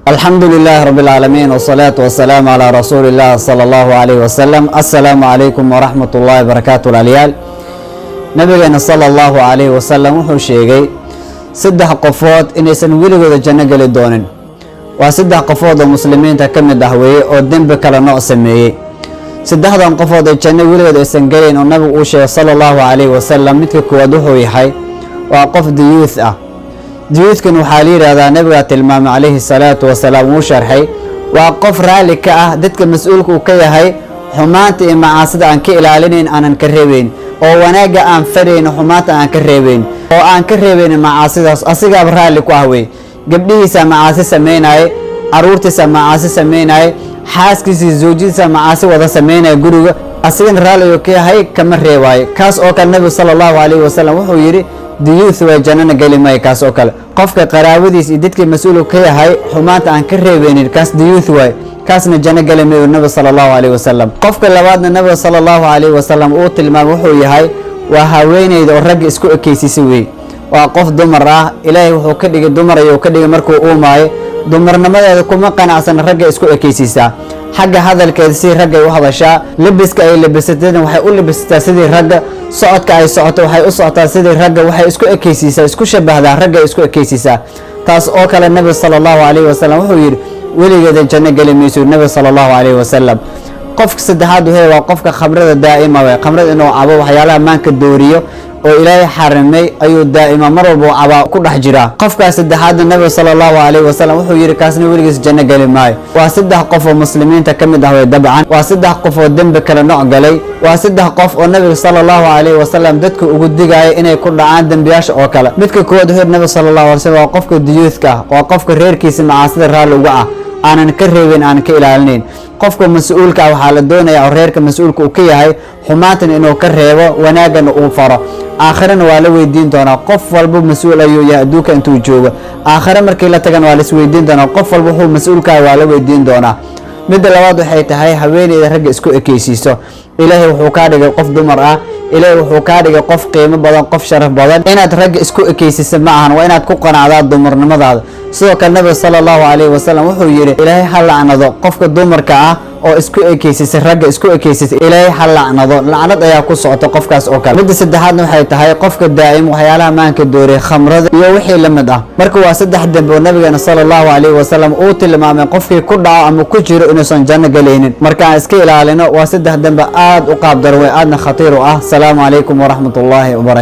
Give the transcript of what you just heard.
الحمد لله رب العالمين والصلاة والسلام على رسول الله صلى الله عليه وسلم. السلام عليكم ورحمة الله وبركاته. العليال نبينا صلى الله عليه وسلم وحو شيغي سدح قفوت إنيسان ويلغودا جنة قلي دونين وسدح قفوت المسلمين تكمل دهوي ودنب كلا نوع سميي سدح دان قفوت الجنة ويلغودا إسان قلين ونبي وشي صلى الله عليه وسلم مثل كوادوحو يحي وقف ديوث ديوثكن وحالي هذا نبي تلمام عليه الصلاة والسلام وشرحي وقف رالي كأه دتك مسؤولك وكيهي حماتي معاصد عن كإلالين أنا نكرهبين أو وناجا عن فرين وحمات عن كرهبين أو عن كرهبين معاصد أصيغ برالي كوهوي قبليه معاصد سميناي عرورتي معاصد سميناي حاسكسي زوجي معاصد وذا سميناي قروا أصيغ رالي وكيهي كمرهواي كاس أو كان النبي صلى الله عليه وسلم وحو يري diyuuth way jannana gali may kaas oo kale qofka qaraabadiis iyo dadkii mas'uul ka yahay xumaanta aan ka reebeenin kaas diyuuth way kaasna janna gali may nabi sallallahu alayhi wasallam qofka labaadna nabi sallallahu alayhi wasallam uu tilmaam wuxuu yahay waa haweeneyda oo rag isku ekeysisay way waa qof dumar ah ilaahay wuxuu ka dhigay dumar ayuu ka dhigay markuu uumaay dumarnimadeeda kuma qanacsan rag isku ekeysisa xagga hadalkeeda si rag ay u hadashaa labiska ay labisatay waxay u labistaa sidii rag socodka ay socoto waxay u socotaa sidii rag waxay isku ekeysiisaa isku shabahdaa rag isku ekeysiisaa taas oo kale nabi sallallahu alayhi wasallam wuxuu yiri weligeeda janno gali mayso nabi sallallahu alayhi wasallam qofka saddexaad waa qofka khamrada daa'ima way khamrada inuu cabo waxyaalaha maanka dooriyo oo ilaahay xarimay ayuu daa'ima mar walba caba ku dhex jira qofka saddexaad nabi sallallahu alayhi wasallam wuxuu yiri kaasna weligiis janno gali maayo waa saddex qof oo muslimiinta kamid ah way dabcan waa saddex qof oo dambi kala nooc galay waa saddex qof oo nabi sallallahu alayhi wasallam dadka ugu digay inay ku dhacaan dambiyaasha oo kale midka koowaad nabi sallallahu alayhi wasallam waa qofka diyuuthka waa qofka reerkiisa macaasida raali uga ah aanan ka reebin aan ka ilaalinayn qofka mas'uulka waxa la doonayaa reerka mas'uulka uu ka yahay xumaatan inuu ka reebo wanaagana uu faro aakhirana waa la weydiin doonaa qof walba mas'uul ayuu yahay adduunka intuu joogo aakhira markii la tagan waa la isweydiin doonaa qof walba wuxuu mas'uulka waa la weydiin doonaa mid labaad waxay tahay haweeneyda rag isku ekeysiiso ilaahay wuxuu ka dhigay qof dumar ah ilaahay wuxuu ka dhigay qof qiimo badan qof sharaf badan inaad rag isku ekeysiso ma ahan waa inaad ku qanacdaa dumarnimadaada sidoo kale nabi sallallahu alayhi wasallam wuxuu yiri ilaahay ha lacnado qofka dumarka ah oo isku ekeysisay rag isku ekeysisay ilaahay ha lacnado lacnad ayaa ku socota qofkaas oo kale midda saddexaadna waxay tahay qofka daa'im waxyaalaha maanka doorey khamrada iyo wixii la mid ah marka waa saddex dambe oo nabiga sallallahu alayhi wasallam uu tilmaamay qofkii ku dhaco ama ku jiro inuusan janno galaynin marka aan iska ilaalino waa saddex dambe aad u qaab daran way aadna khatiir u ah salaamu alaykum wa rahmatullahi wa barakatuh.